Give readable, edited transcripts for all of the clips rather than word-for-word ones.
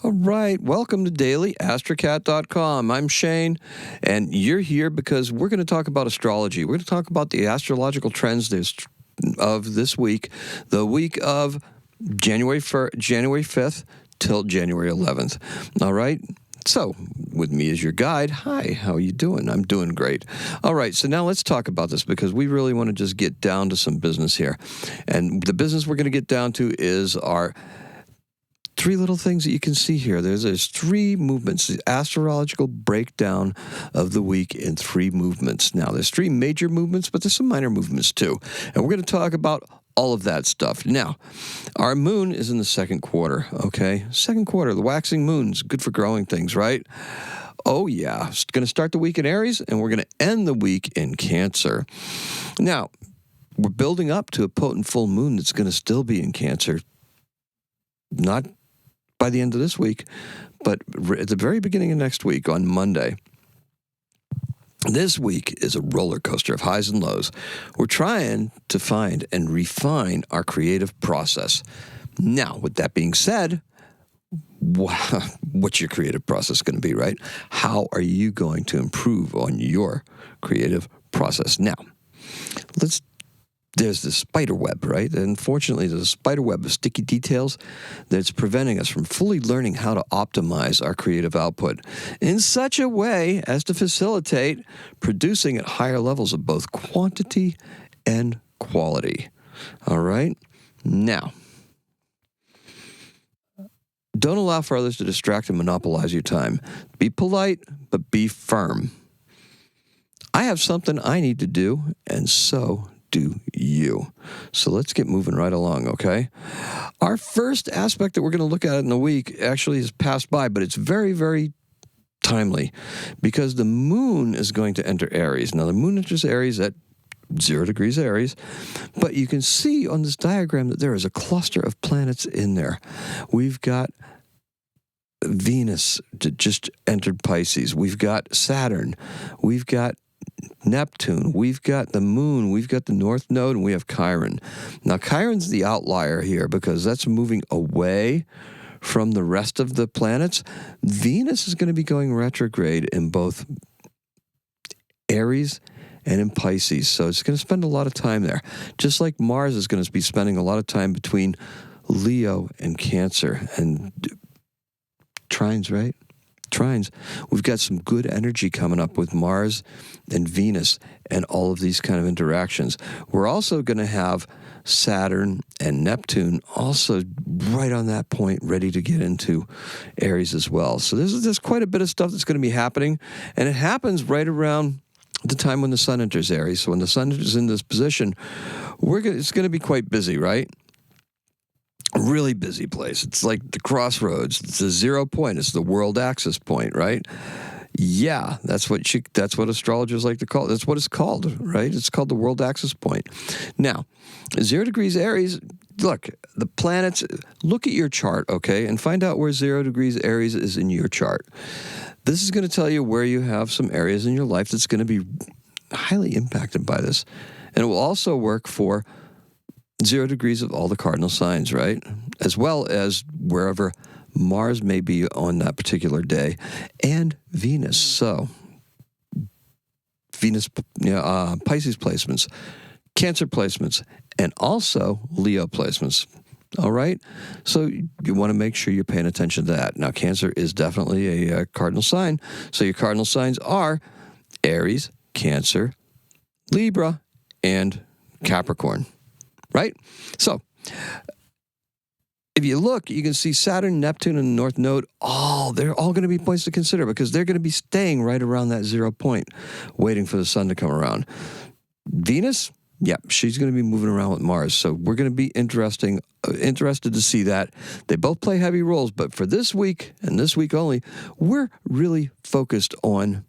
All right, welcome to daily-astrocat.com. I'm Shane, and you're here because we're going to talk about astrology. We're going to talk about the astrological trends of this week, the week of January 5th till January 11th. All right? So, with me as your guide, hi, how are you doing? I'm doing great. All right, so now let's talk about this because we really want to just get down to some business here. And the business we're going to get down to is our three little things that you can see here. There's three movements, the astrological breakdown of the week in three movements. Now, there's three major movements, but there's some minor movements too. And we're going to talk about all of that stuff. Now, our moon is in the second quarter, okay? Second quarter, the waxing moon's good for growing things, right? Oh, yeah. It's going to start the week in Aries, and we're going to end the week in Cancer. Now, we're building up to a potent full moon that's going to still be in Cancer. Not by the end of this week, but at the very beginning of next week on Monday. This week is a roller coaster of highs and lows. We're trying to find and refine our creative process. Now, with that being said, what's your creative process going to be, right? How are you going to improve on your creative process? Now, there's the spider web, right? And unfortunately, there's a spider web of sticky details that's preventing us from fully learning how to optimize our creative output in such a way as to facilitate producing at higher levels of both quantity and quality. All right? Now, don't allow for others to distract and monopolize your time. Be polite, but be firm. I have something I need to do, and so do you. So let's get moving right along, okay? Our first aspect that we're going to look at in the week actually has passed by, but it's very, very timely because the moon is going to enter Aries. Now, the moon enters Aries at 0 degrees Aries, but you can see on this diagram that there is a cluster of planets in there. We've got Venus that just entered Pisces. We've got Saturn. We've got Neptune, we've got the moon, we've got the North Node, and we have Chiron. Now, Chiron's the outlier here because that's moving away from the rest of the planets. Venus is going to be going retrograde in both Aries and in Pisces, so it's going to spend a lot of time there. Just like Mars is going to be spending a lot of time between Leo and Cancer and trines, right? Trines. We've got some good energy coming up with Mars and Venus and all of these kind of interactions. We're also going to have Saturn and Neptune also right on that point, ready to get into Aries as well. So there's quite a bit of stuff that's going to be happening, and it happens right around the time when the sun enters Aries. So when the sun is in this position, it's going to be quite busy, right? A really busy place. It's like the crossroads. It's a 0 point. It's the world axis point, right? Yeah, that's what astrologers like to call it. That's what it's called, right? It's called the world axis point. Now, 0 degrees Aries, look, the planets, look at your chart, okay, and find out where 0 degrees Aries is in your chart. This is going to tell you where you have some areas in your life that's going to be highly impacted by this. And it will also work for 0 degrees of all the cardinal signs, right? As well as wherever Mars may be on that particular day, and Venus. So, Venus, Pisces placements, Cancer placements, and also Leo placements. All right? So, you want to make sure you're paying attention to that. Now, Cancer is definitely a cardinal sign. So, your cardinal signs are Aries, Cancer, Libra, and Capricorn. Right? So, if you look, you can see Saturn, Neptune, and the North Node, they're all going to be points to consider because they're going to be staying right around that 0 point, waiting for the sun to come around. Venus, she's going to be moving around with Mars, so we're going to be interested to see that. They both play heavy roles, but for this week, and this week only, we're really focused on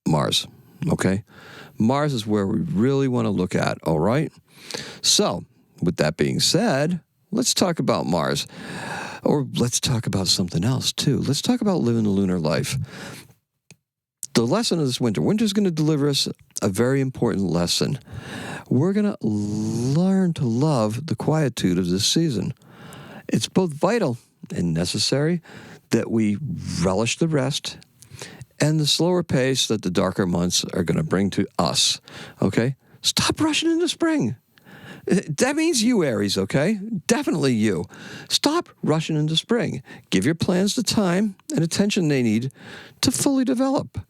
Mars, okay? Mars is where we really want to look at, all right? So, with that being said, let's talk about Mars. Or let's talk about something else, too. Let's talk about living the lunar life. The lesson of this winter's going to deliver us a very important lesson. We're going to learn to love the quietude of this season. It's both vital and necessary that we relish the rest and the slower pace that the darker months are going to bring to us, okay? Stop rushing into spring. That means you, Aries, okay? Definitely you. Stop rushing into spring. Give your plans the time and attention they need to fully develop.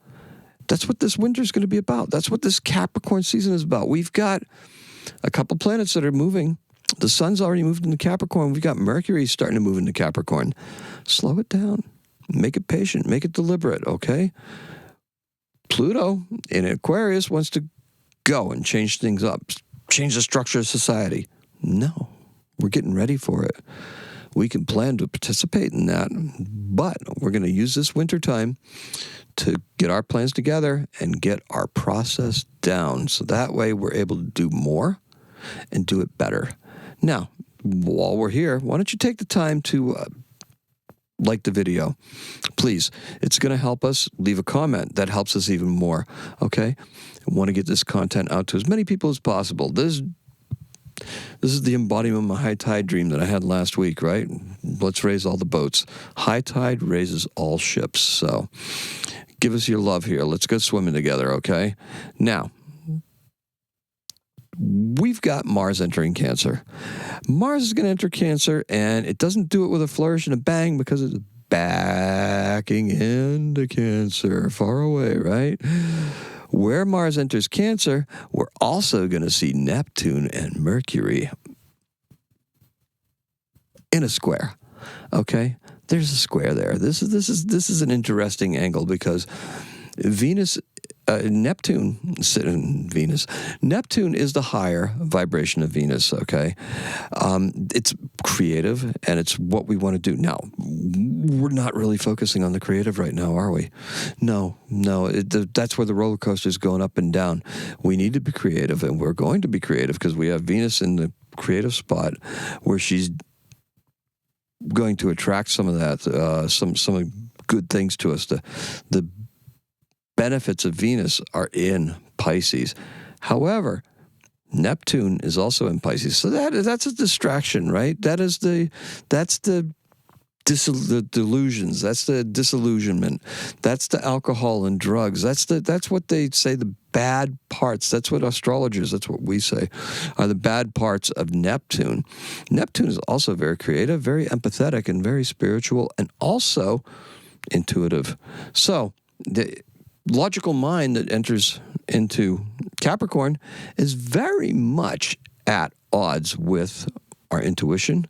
That's what this winter is going to be about. That's what this Capricorn season is about. We've got a couple planets that are moving. The sun's already moved into Capricorn. We've got Mercury starting to move into Capricorn. Slow it down. Make it patient. Make it deliberate, okay? Pluto in Aquarius wants to go and change things up, change the structure of society. No, we're getting ready for it. We can plan to participate in that, but we're going to use this winter time to get our plans together and get our process down. So that way we're able to do more and do it better. Now, while we're here, why don't you take the time to like the video, please. It's going to help us. Leave a comment. That helps us even more, okay? I want to get this content out to as many people as possible. This is the embodiment of my high tide dream that I had last week, right? Let's raise all the boats. High tide raises all ships. So give us your love here. Let's go swimming together, okay? Now, we've got Mars entering Cancer. Mars is going to enter Cancer, and it doesn't do it with a flourish and a bang because it's backing into Cancer, far away, right? Where Mars enters Cancer, we're also going to see Neptune and Mercury in a square, okay? There's a square there. This is an interesting angle because Neptune is the higher vibration of Venus, okay? It's creative, and it's what we want to do. Now, we're not really focusing on the creative right now, are we? No. That's where the roller coaster is going up and down. We need to be creative, and we're going to be creative because we have Venus in the creative spot where she's going to attract some of that, some good things to us. The benefits of Venus are in Pisces. However, Neptune is also in Pisces. So that's a distraction, right? That's the delusions. That's the disillusionment. That's the alcohol and drugs. That's what they say, the bad parts. That's what astrologers, that's what we say, are the bad parts of Neptune. Neptune is also very creative, very empathetic, and very spiritual, and also intuitive. So the logical mind that enters into Capricorn is very much at odds with our intuition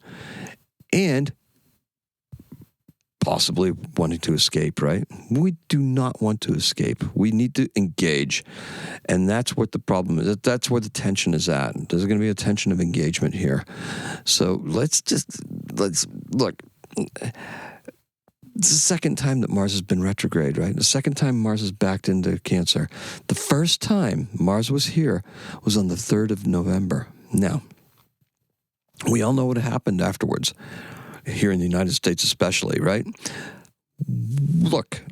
and possibly wanting to escape, right? We do not want to escape. We need to engage. And that's what the problem is. That's where the tension is at. There's going to be a tension of engagement here. So let's look. It's the second time that Mars has been retrograde, right? The second time Mars is backed into Cancer. The first time Mars was here was on the 3rd of November. Now, we all know what happened afterwards, here in the United States especially, right? Look,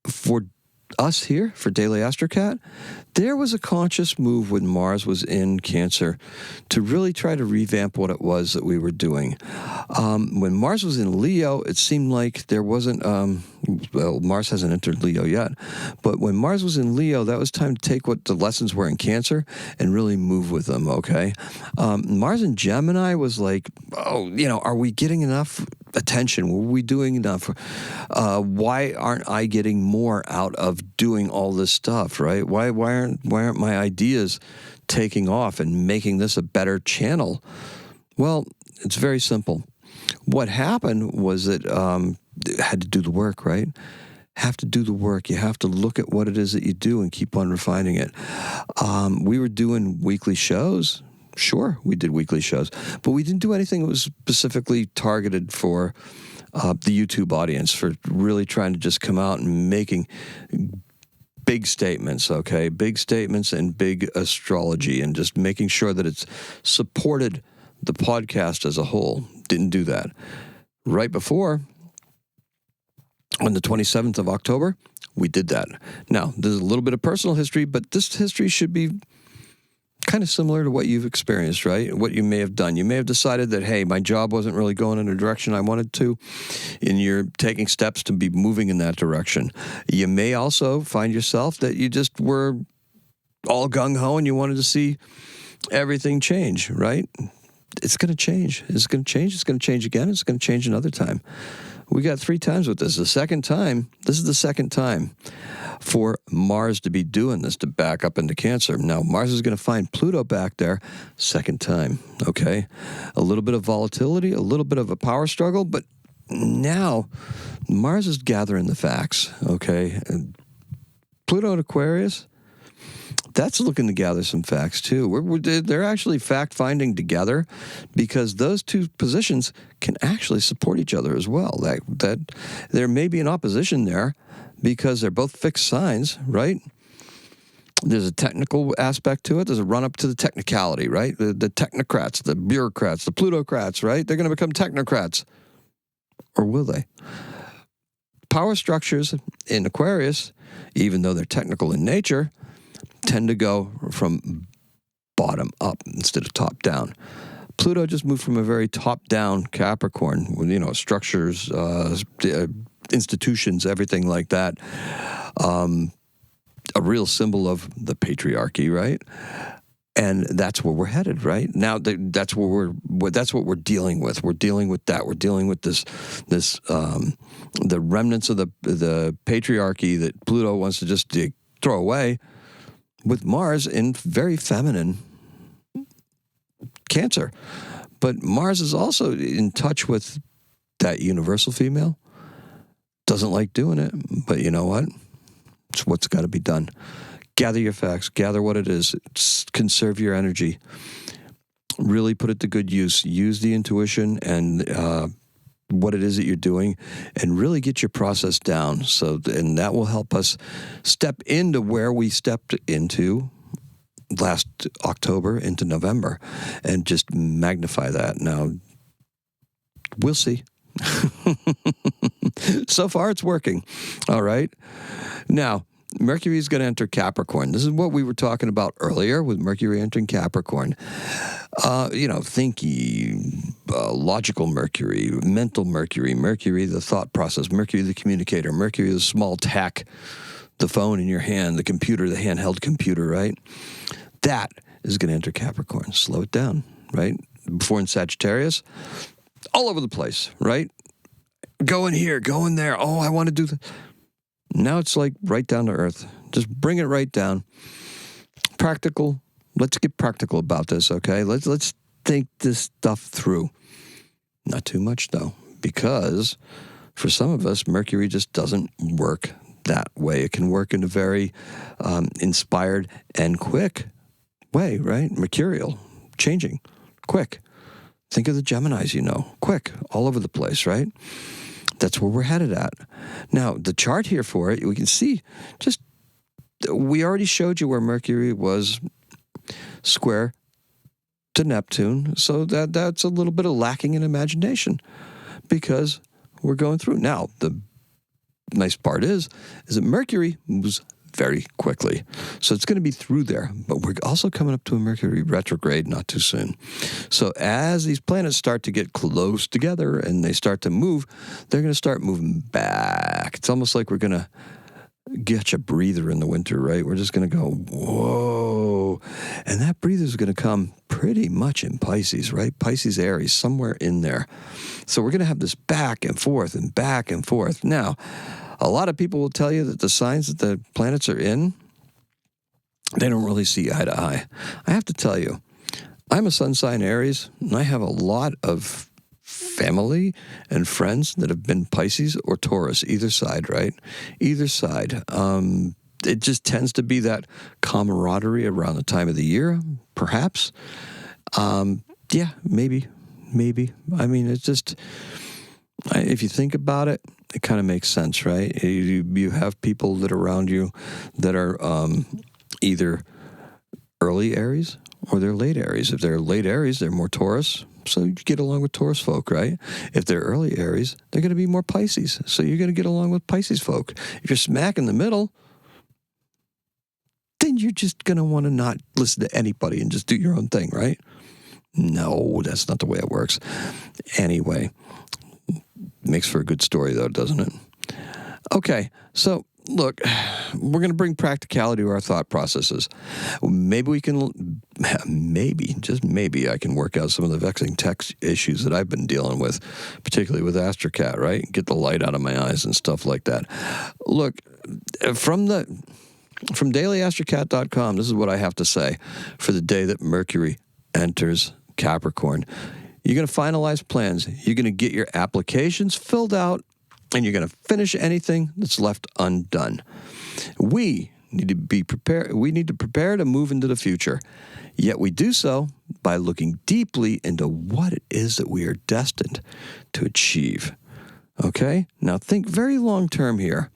for us here, for Daily AstroCat, there was a conscious move when Mars was in Cancer to really try to revamp what it was that we were doing. When Mars was in Leo, it seemed like there wasn't, well, Mars hasn't entered Leo yet, but when Mars was in Leo, that was time to take what the lessons were in Cancer and really move with them, okay? Mars in Gemini was like, are we getting enough attention? Were we doing enough? Why aren't I getting more out of doing all this stuff, right? Why aren't my ideas taking off and making this a better channel? Well, it's very simple. What happened was that it had to do the work, right? Have to do the work. You have to look at what it is that you do and keep on refining it. We were doing weekly shows. Sure, we did weekly shows, but we didn't do anything that was specifically targeted for the YouTube audience, for really trying to just come out and making big statements, okay? Big statements and big astrology, and just making sure that it's supported the podcast as a whole. Didn't do that. Right before, on the 27th of October, we did that. Now, there's a little bit of personal history, but this history should be kind of similar to what you've experienced, right? What you may have done. You may have decided that, hey, my job wasn't really going in a direction I wanted to, and you're taking steps to be moving in that direction. You may also find yourself that you just were all gung-ho and you wanted to see everything change, right? It's going to change. It's going to change. It's going to change again. It's going to change another time. We got 3 times with this. This is the second time for Mars to be doing this, to back up into Cancer. Now, Mars is going to find Pluto back there, second time, okay? A little bit of volatility, a little bit of a power struggle, but now Mars is gathering the facts, okay? And Pluto in Aquarius, that's looking to gather some facts, too. They're actually fact-finding together because those two positions can actually support each other as well. That there may be an opposition there because they're both fixed signs, right? There's a technical aspect to it. There's a run-up to the technicality, right? The technocrats, the bureaucrats, the plutocrats, right? They're going to become technocrats. Or will they? Power structures in Aquarius, even though they're technical in nature, tend to go from bottom up instead of top down. Pluto just moved from a very top-down Capricorn, with, structures, institutions, everything like that. A real symbol of the patriarchy, right? And that's where we're headed, right? Now that's what we're dealing with. We're dealing with that. We're dealing with this the remnants of the patriarchy that Pluto wants to just throw away, with Mars in very feminine Cancer. But Mars is also in touch with that universal female. Doesn't like doing it, but you know what? It's what's got to be done. Gather your facts. Gather what it is. Conserve your energy. Really put it to good use. Use the intuition and what it is that you're doing, and really get your process down. And that will help us step into where we stepped into last October into November, and just magnify that. Now, we'll see. So far, it's working. All right. Now, Mercury is going to enter Capricorn. This is what we were talking about earlier with Mercury entering Capricorn. Thinky, logical Mercury, mental Mercury, Mercury the thought process, Mercury the communicator, Mercury the small tack, the phone in your hand, the computer, the handheld computer, right? That is going to enter Capricorn. Slow it down, right? Before in Sagittarius, all over the place, right? Go in here, go in there. Oh, I want to do that. Now it's like right down to earth. Just bring it right down. Practical. Let's get practical about this, okay? Let's think this stuff through. Not too much, though, because for some of us, Mercury just doesn't work that way. It can work in a very inspired and quick way, right? Mercurial, changing, quick. Think of the Geminis, quick, all over the place, right? That's where we're headed at. Now, the chart here for it, we can see we already showed you where Mercury was square to Neptune, so that's a little bit of lacking in imagination because we're going through. Now, the nice part is that Mercury moves very quickly. So it's going to be through there. But we're also coming up to a Mercury retrograde not too soon. So as these planets start to get close together and they start to move, they're going to start moving back. It's almost like we're going to get a breather in the winter, right? We're just going to go, whoa. And that breather is going to come pretty much in Pisces, right? Pisces, Aries, somewhere in there. So we're going to have this back and forth and back and forth. Now, a lot of people will tell you that the signs that the planets are in, they don't really see eye to eye. I have to tell you, I'm a sun sign Aries, and I have a lot of family and friends that have been Pisces or Taurus, either side, right? Either side. It just tends to be that camaraderie around the time of the year, perhaps. Yeah, maybe. I mean, it's just, if you think about it, it kind of makes sense, right? You have people that are around you that are either early Aries or they're late Aries. If they're late Aries, they're more Taurus, so you get along with Taurus folk, right? If they're early Aries, they're going to be more Pisces, so you're going to get along with Pisces folk. If you're smack in the middle, then then you're just going to want to not listen to anybody and just do your own thing, right? No, that's not the way it works. Anyway, makes for a good story, though, doesn't it? Okay, so look, we're going to bring practicality to our thought processes. Maybe we can, just maybe I can work out some of the vexing tech issues that I've been dealing with, particularly with AstroCat, right? Get the light out of my eyes and stuff like that. Look, from daily-astrocat.com, this is what I have to say for the day that Mercury enters Capricorn. You're going to finalize plans. You're going to get your applications filled out, and you're going to finish anything that's left undone. We need to be prepared. We need to prepare to move into the future. Yet we do so by looking deeply into what it is that we are destined to achieve. Okay? Now think very long term here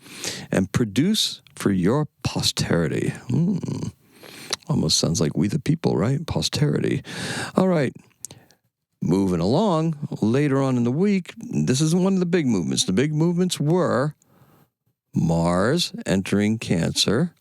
and produce for your posterity. Almost sounds like we the people, right? Posterity. All right. Moving along, later on in the week, this is one of the big movements. The big movements were Mars entering Cancer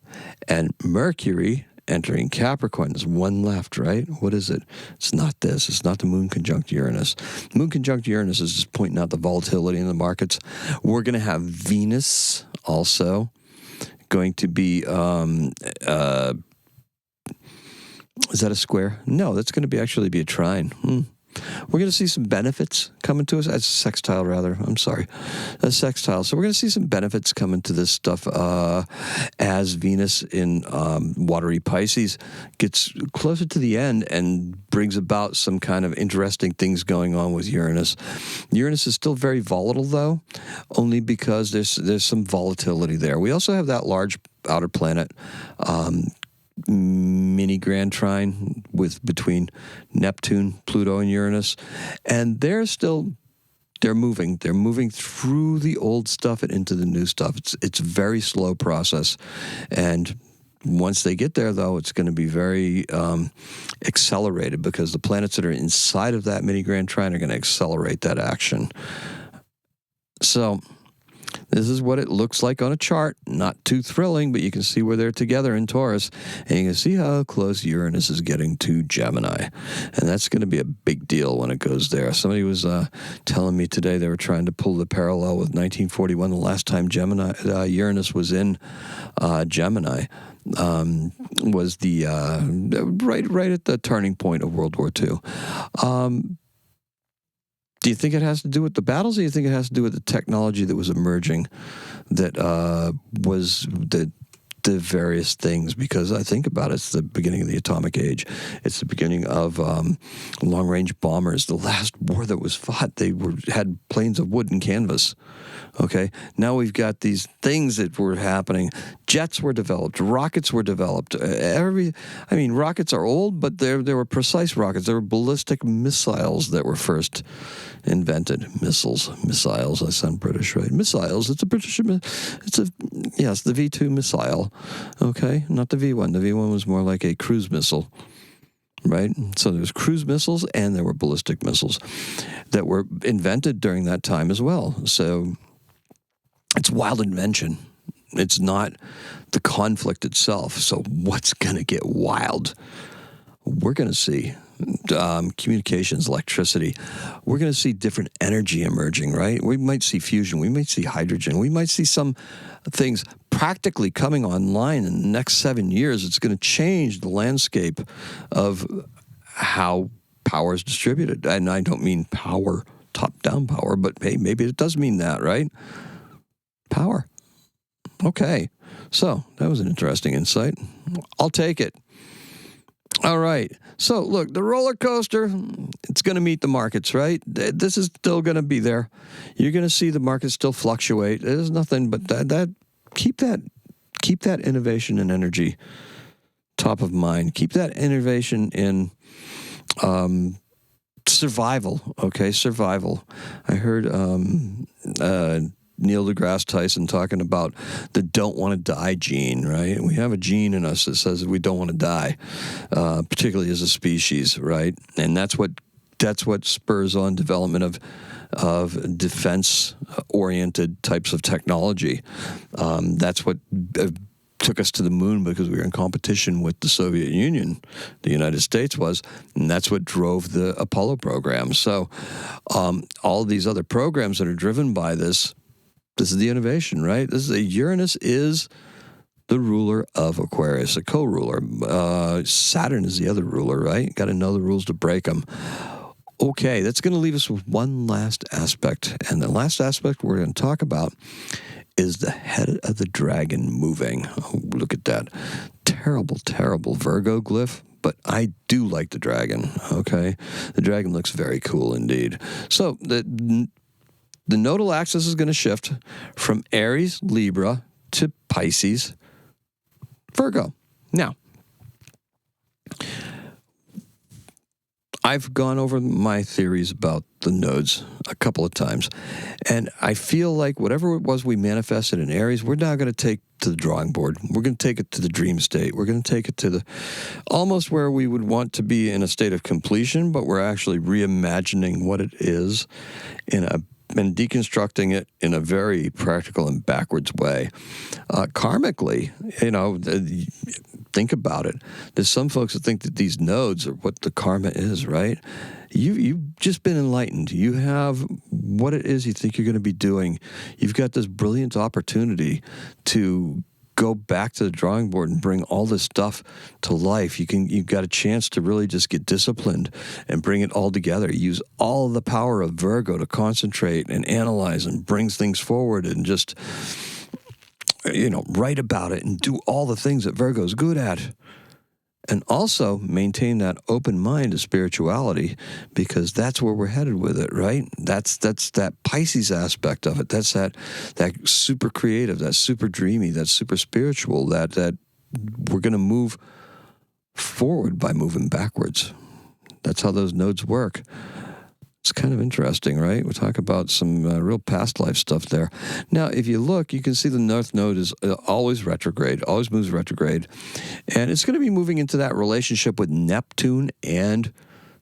and Mercury entering Capricorn. There's one left, right? What is it? It's not this. It's not the moon conjunct Uranus. Moon conjunct Uranus is just pointing out the volatility in the markets. We're going to have Venus also going to be... is that a square? No, that's going to actually be a trine. We're going to see some benefits coming to us. As a sextile, rather. I'm sorry. A sextile. So we're going to see some benefits coming to this stuff as Venus in watery Pisces gets closer to the end and brings about some kind of interesting things going on with Uranus. Uranus is still very volatile, though, only because there's some volatility there. We also have that large outer planet, mini grand trine between Neptune, Pluto, and Uranus, and they're moving. They're moving through the old stuff and into the new stuff. It's a very slow process, and once they get there, though, it's going to be very accelerated because the planets that are inside of that mini grand trine are going to accelerate that action. So this is what it looks like on a chart. Not too thrilling, but you can see where they're together in Taurus, and you can see how close Uranus is getting to Gemini. And that's going to be a big deal when it goes there. Somebody was telling me today they were trying to pull the parallel with 1941, the last time Uranus was in Gemini. Was the right at the turning point of World War II. Do you think it has to do with the battles, or do you think it has to do with the technology that was emerging that was the various things? Because I think about it, it's the beginning of the atomic age. It's the beginning of long-range bombers. The last war that was fought, they had planes of wood and canvas. Okay, now we've got these things that were happening. Jets were developed. Rockets were developed. Rockets are old, but there were precise rockets. There were ballistic missiles that were first invented. Missiles. I sound British, right? Missiles. It's a British. Yes, the V2 missile. Okay, not the V1. The V1 was more like a cruise missile. Right? So there was cruise missiles and there were ballistic missiles that were invented during that time as well. So it's wild invention. It's not the conflict itself. So what's going to get wild? We're going to see communications, electricity. We're going to see different energy emerging, right? We might see fusion. We might see hydrogen. We might see some things practically coming online in the next 7 years. It's going to change the landscape of how power is distributed. And I don't mean power, top-down power, but hey, maybe it does mean that, right? Power. Okay. So that was an interesting insight. I'll take it. All right. So look, the roller coaster, it's going to meet the markets, right? This is still going to be there. You're going to see the markets still fluctuate. There's nothing but that keep that innovation and energy top of mind. Keep that innovation in survival. Okay, survival. I heard Neil deGrasse Tyson talking about the don't want to die gene, right? We have a gene in us that says that we don't want to die, particularly as a species, right? And that's what spurs on development of defense-oriented types of technology. That's what took us to the moon because we were in competition with the Soviet Union, the United States was, and that's what drove the Apollo program. So all these other programs that are driven by this is the innovation, right? Uranus is the ruler of Aquarius, a co-ruler. Saturn is the other ruler, right? Got to know the rules to break them. Okay, that's going to leave us with one last aspect. And the last aspect we're going to talk about is the head of the dragon moving. Oh, look at that. Terrible, terrible Virgo glyph, but I do like the dragon, okay? The dragon looks very cool indeed. So the nodal axis is going to shift from Aries, Libra, to Pisces, Virgo. Now, I've gone over my theories about the nodes a couple of times, and I feel like whatever it was we manifested in Aries, we're now going to take to the drawing board. We're going to take it to the dream state. We're going to take it to the almost where we would want to be in a state of completion, but we're actually reimagining what it is and deconstructing it in a very practical and backwards way. Karmically, think about it. There's some folks that think that these nodes are what the karma is, right? You've just been enlightened. You have what it is you think you're going to be doing. You've got this brilliant opportunity to go back to the drawing board and bring all this stuff to life. You've got a chance to really just get disciplined and bring it all together. Use all of the power of Virgo to concentrate and analyze and bring things forward and just, write about it and do all the things that Virgo's good at. And also maintain that open mind to spirituality, because that's where we're headed with it, right? That's that Pisces aspect of it. That's that super creative, that super dreamy, that super spiritual, that we're going to move forward by moving backwards. That's how those nodes work. It's kind of interesting, right? We'll talk about some real past life stuff there. Now, if you look, you can see the North Node is always retrograde, always moves retrograde. And it's going to be moving into that relationship with Neptune and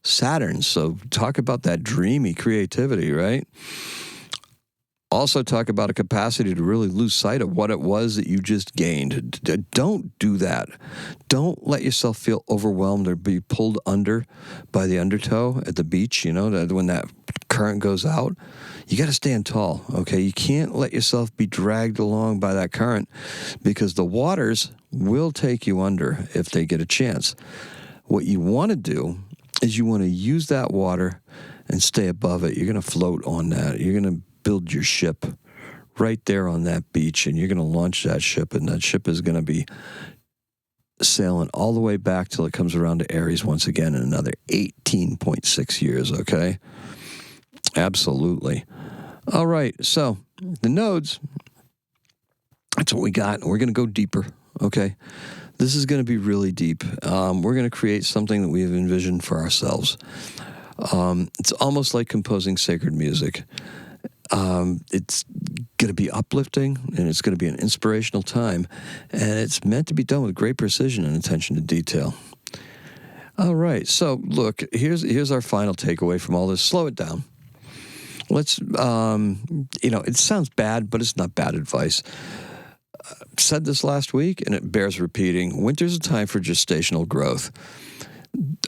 Saturn. So talk about that dreamy creativity, right? Also talk about a capacity to really lose sight of what it was that you just gained. Don't do that. Don't let yourself feel overwhelmed or be pulled under by the undertow at the beach, when that current goes out. You got to stand tall, okay? You can't let yourself be dragged along by that current, because the waters will take you under if they get a chance. What you want to do is you want to use that water and stay above it. You're going to float on that. You're going to build your ship right there on that beach, and you're going to launch that ship, and that ship is going to be sailing all the way back till it comes around to Aries once again in another 18.6 years, okay? Absolutely. All right, so the nodes, that's what we got. We're going to go deeper, okay? This is going to be really deep. We're going to create something that we have envisioned for ourselves. It's almost like composing sacred music. It's going to be uplifting, and it's going to be an inspirational time, and it's meant to be done with great precision and attention to detail. All right, so look, here's our final takeaway from all this. Slow it down. Let's, it sounds bad, but it's not bad advice. Said this last week, and it bears repeating. Winter's a time for gestational growth.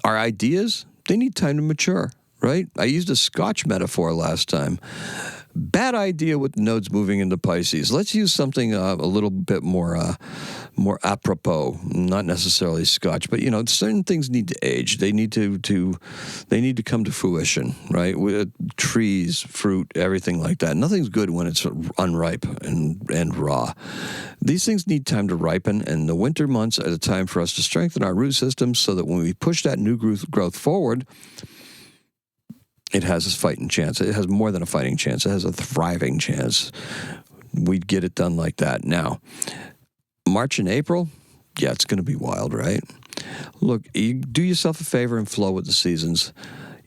Our ideas, they need time to mature, right? I used a Scotch metaphor last time. Bad idea with nodes moving into Pisces. Let's use something a little bit more apropos, not necessarily Scotch, but certain things need to age. They need to come to fruition, right? With trees, fruit, everything like that. Nothing's good when it's unripe and raw. These things need time to ripen, and the winter months are the time for us to strengthen our root system so that when we push that new growth forward, it has a fighting chance. It has more than a fighting chance. It has a thriving chance. We'd get it done like that. Now, March and April, yeah, it's going to be wild, right? Look, you do yourself a favor and flow with the seasons.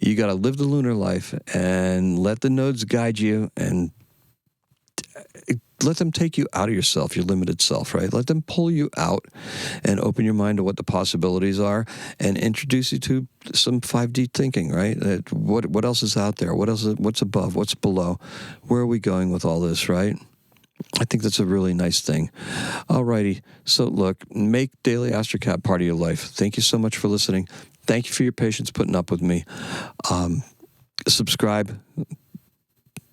You got to live the lunar life and let the nodes guide you and let them take you out of yourself, your limited self, right? Let them pull you out and open your mind to what the possibilities are and introduce you to some 5D thinking, right? What else is out there? What's above? What's below? Where are we going with all this, right? I think that's a really nice thing. All righty. So look, make Daily AstroCat part of your life. Thank you so much for listening. Thank you for your patience putting up with me. Subscribe.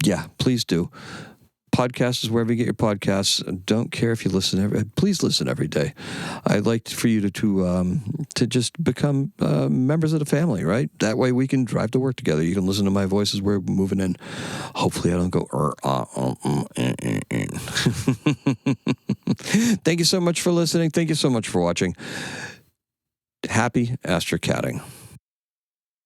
Yeah, please do. Podcast is wherever you get your podcasts. Don't care if you listen. Please listen every day. I'd like for you to just become members of the family, right? That way we can drive to work together. You can listen to my voice as we're moving in. Hopefully I don't go. Thank you so much for listening. Thank you so much for watching. Happy astrocatting.